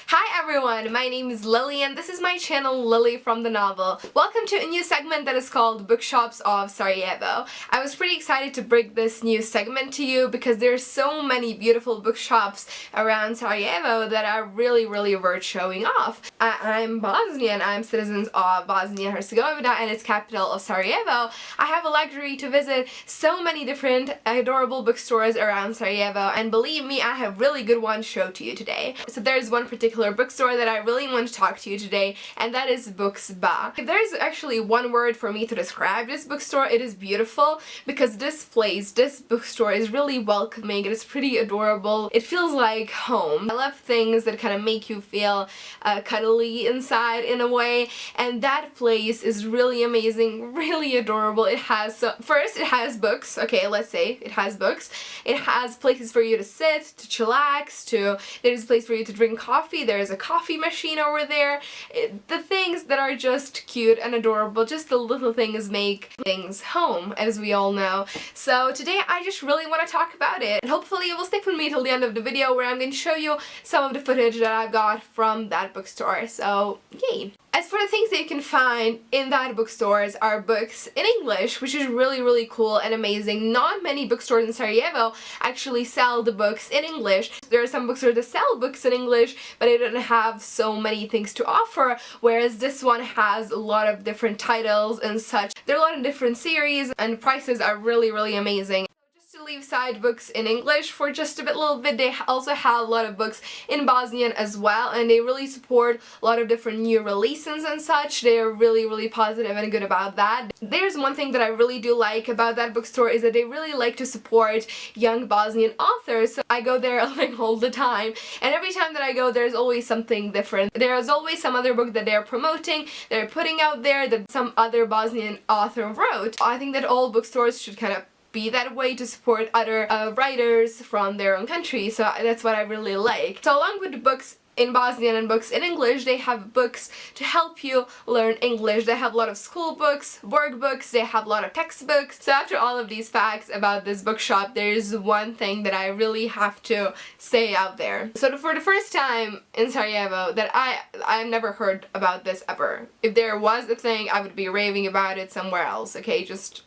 Hi everyone, my name is Lily and this is my channel Lily from the Novel. Welcome to a new segment that is called Bookshops of Sarajevo. I was pretty excited to bring this new segment to you because there's so many beautiful bookshops around Sarajevo that are really worth showing off. I'm Bosnian, I'm citizens of Bosnia and Herzegovina and its capital of Sarajevo. I have a luxury to visit so many different adorable bookstores around Sarajevo, and believe me, I have really good ones to show to you today. So there's one particular bookstore that I really want to talk to you today, and that is Books.ba. If there's actually one word for me to describe this bookstore, it is beautiful, because this bookstore is really welcoming. It is pretty adorable. It feels like home. I love things that kind of make you feel cuddly inside in a way, and that place is really amazing, really adorable. It has, first it has books. Okay, let's say it has books. It has places for you to sit, to chillax, there's a place for you to drink coffee. There's a coffee machine over there. The things that are just cute and adorable, just the little things make things home, as we all know. So today I just really want to talk about it, and hopefully you will stick with me till the end of the video, where I'm going to show you some of the footage that I've got from that bookstore. So yay! As for the things that you can find in that bookstores are books in English, which is really cool and amazing. Not many bookstores in Sarajevo actually sell the books in English. There are some bookstores that sell books in English, but they don't have so many things to offer, whereas this one has a lot of different titles and such. There are a lot of different series, and prices are really amazing. To leave aside books in English for just a little bit, they also have a lot of books in Bosnian as well, and they really support a lot of different new releases and such. They are really positive and good about that. There's one thing that I really do like about that bookstore, is that they really like to support young Bosnian authors. So I go there like all the time, and every time that I go there's always something different. There's always some other book that they're promoting, they're putting out there, that some other Bosnian author wrote. I think that all bookstores should kind of be that way, to support other writers from their own country, so that's what I really like. So along with the books in Bosnian and books in English, they have books to help you learn English. They have a lot of school books, workbooks, they have a lot of textbooks. So after all of these facts about this bookshop, there's one thing that I really have to say out there. So for the first time in Sarajevo, that I've never heard about this ever. If there was a thing, I would be raving about it somewhere else, okay? Just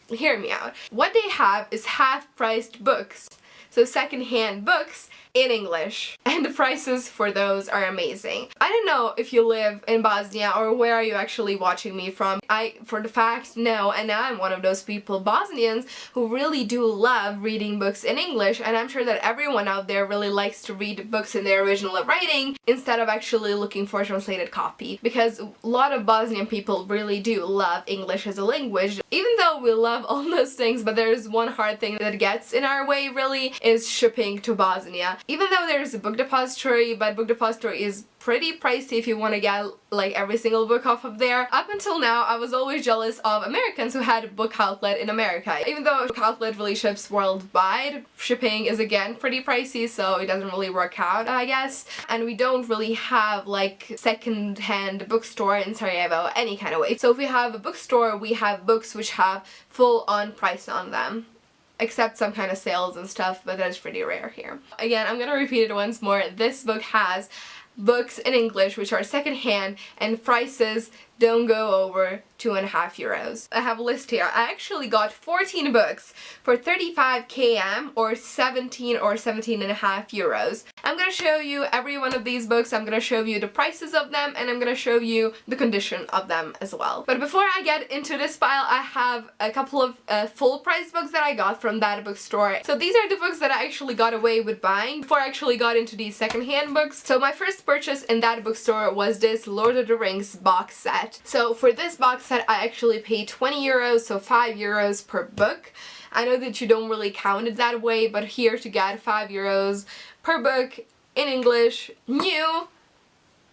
hear me out. What they have is half-priced books, so second-hand books in English, and the prices for those are amazing. I don't know if you live in Bosnia or where are you actually watching me from. I, for the fact, know, and I'm one of those people, Bosnians, who really do love reading books in English, and I'm sure that everyone out there really likes to read books in their original writing instead of actually looking for a translated copy, because a lot of Bosnian people really do love English as a language. Even though we love all those things, but there's one hard thing that gets in our way, really, is shipping to Bosnia. Even though there's a book depository, but book depository is pretty pricey if you want to get like every single book off of there. Up until now, I was always jealous of Americans who had a book outlet in America. Even though book outlet really ships worldwide, shipping is again pretty pricey, so it doesn't really work out, I guess. And we don't really have like second-hand bookstore in Sarajevo any kind of way. So if we have a bookstore, we have books which have full-on price on them, except some kind of sales and stuff, but that's pretty rare here. Again, I'm gonna repeat it once more. This book has books in English which are second-hand, and prices don't go over €2.50. I have a list here. I actually got 14 books for 35 km, or 17 or 17.5 euros. I'm gonna show you every one of these books, I'm gonna show you the prices of them, and I'm gonna show you the condition of them as well. But before I get into this pile, I have a couple of full price books that I got from that bookstore. So these are the books that I actually got away with buying before I actually got into these second-hand books. So my first purchase in that bookstore was this Lord of the Rings box set. So for this box set I actually paid 20 euros, so 5 euros per book. I know that you don't really count it that way, but here to get 5 euros per book in English, new,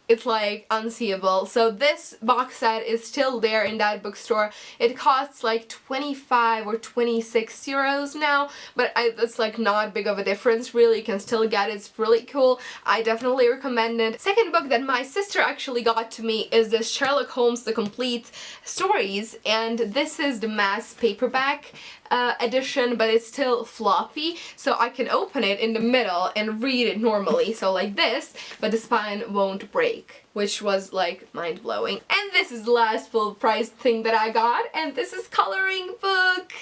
it's like unseeable. So this box set is still there in that bookstore. It costs like 25 or 26 euros now, but it's like not big of a difference really. You can still get it. It's really cool. I definitely recommend it. Second book that my sister actually got to me is this Sherlock Holmes The Complete Stories, and this is the mass paperback edition, but it's still floppy, so I can open it in the middle and read it normally, so like this, but the spine won't break, which was like mind-blowing. And this is the last full price thing that I got, and this is coloring book.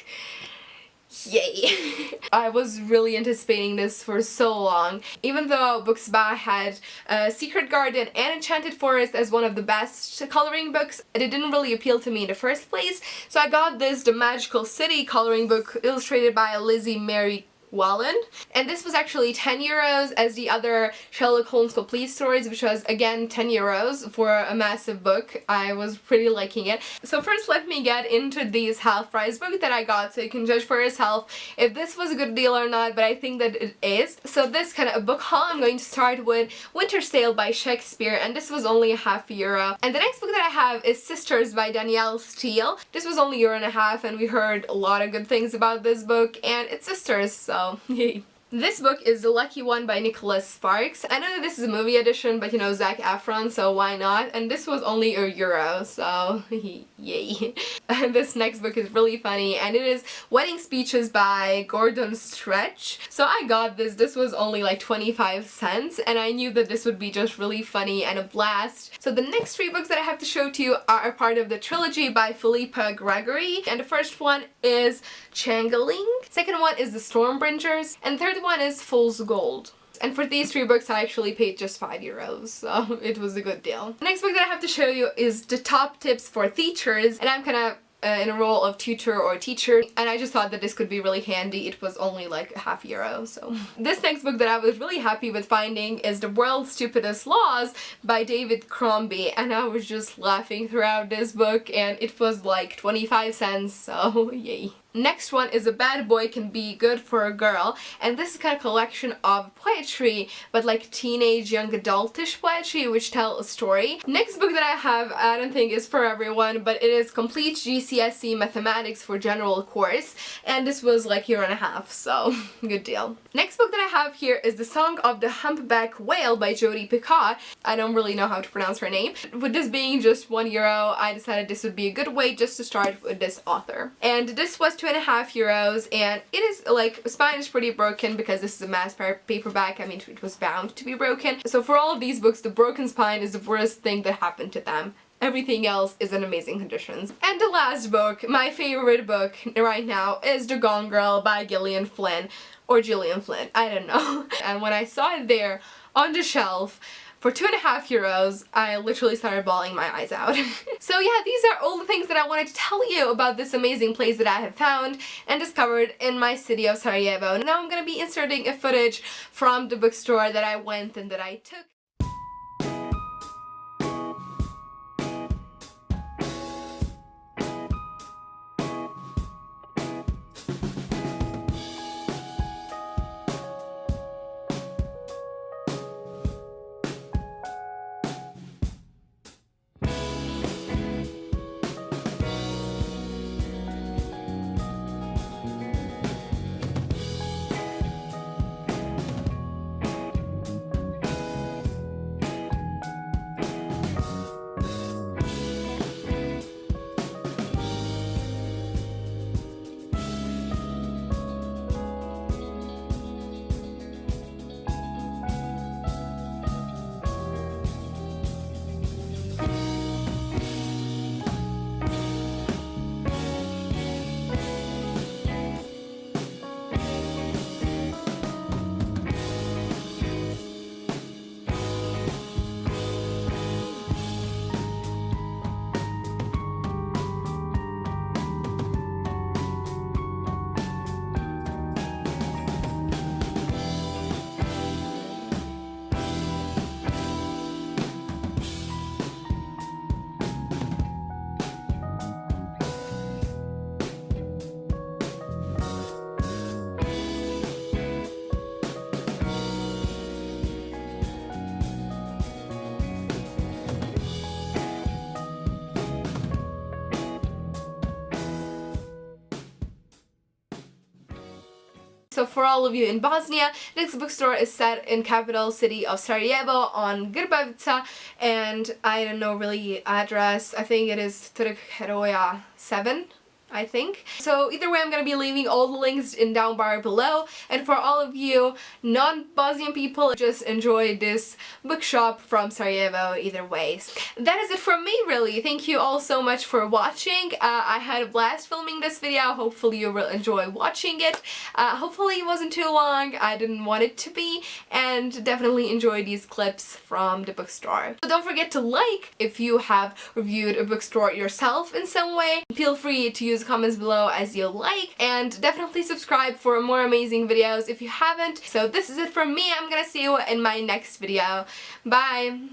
Yay! I was really anticipating this for so long. Even though Books.ba had Secret Garden and Enchanted Forest as one of the best coloring books, it didn't really appeal to me in the first place. So I got this The Magical City coloring book illustrated by Lizzie Mary Wallen, and this was actually 10 euros as the other Sherlock Holmes complete stories, which was again 10 euros for a massive book. I was pretty liking it. So first let me get into these half price books that I got so you can judge for yourself if this was a good deal or not, but I think that it is. So this kind of a book haul, I'm going to start with Winter's Tale by Shakespeare, and this was only €0.50. And the next book that I have is Sisters by Danielle. This was only €1.50, and we heard a lot of good things about this book, and it's sisters, so yay. This book is The Lucky One by Nicholas Sparks. I know that this is a movie edition, but you know, Zac Efron, so why not? And this was only €1, so yay. And this next book is really funny, and it is Wedding Speeches by Gordon Stretch. So I got this. This was only like 25 cents, and I knew that this would be just really funny and a blast. So the next 3 books that I have to show to you are a part of the trilogy by Philippa Gregory, and the first one is Changeling, second one is The Stormbringers, and third one is Fool's Gold. And for these 3 books I actually paid just €5, so it was a good deal. The next book that I have to show you is The Top Tips for Teachers, and I'm kind of in a role of tutor or teacher, and I just thought that this could be really handy. It was only like €0.50, so. This next book that I was really happy with finding is The World's Stupidest Laws by David Crumby, and I was just laughing throughout this book, and it was like 25 cents, so yay. Next one is A Bad Boy Can Be Good for a Girl, and this is kind of collection of poetry, but like teenage, young adultish poetry which tell a story. Next book that I have, I don't think is for everyone, but it is Complete GCSE Mathematics for General Course, and this was like €1.50, so good deal. Next book that I have here is The Song of the Humpback Whale by Jodie Piccata. I don't really know how to pronounce her name. With this being just €1, I decided this would be a good way just to start with this author. And this was €2.50, and it is like, spine is pretty broken because this is a mass paperback. I mean, it was bound to be broken. So for all of these books, the broken spine is the worst thing that happened to them. Everything else is in amazing conditions. And the last book, my favorite book right now, is The Gone Girl by Gillian Flynn, or Gillian Flynn, I don't know. And when I saw it there on the shelf for €2.50, I literally started bawling my eyes out. So yeah, these are all the things that I wanted to tell you about this amazing place that I have found and discovered in my city of Sarajevo. Now I'm gonna be inserting a footage from the bookstore that I went and that I took. So for all of you in Bosnia, this bookstore is set in capital city of Sarajevo on Grbavica, and I don't know really address. I think it is Trg Heroja 7. I think. So either way, I'm gonna be leaving all the links in down bar below, and for all of you non-Bosnian people, just enjoy this bookshop from Sarajevo either way. That is it from me, really. Thank you all so much for watching. I had a blast filming this video. Hopefully you will enjoy watching it. Hopefully it wasn't too long. I didn't want it to be, and definitely enjoy these clips from the bookstore. So don't forget to like if you have reviewed a bookstore yourself in some way. Feel free to use comments below as you like, and definitely subscribe for more amazing videos if you haven't. So this is it from me. I'm gonna see you in my next video. Bye!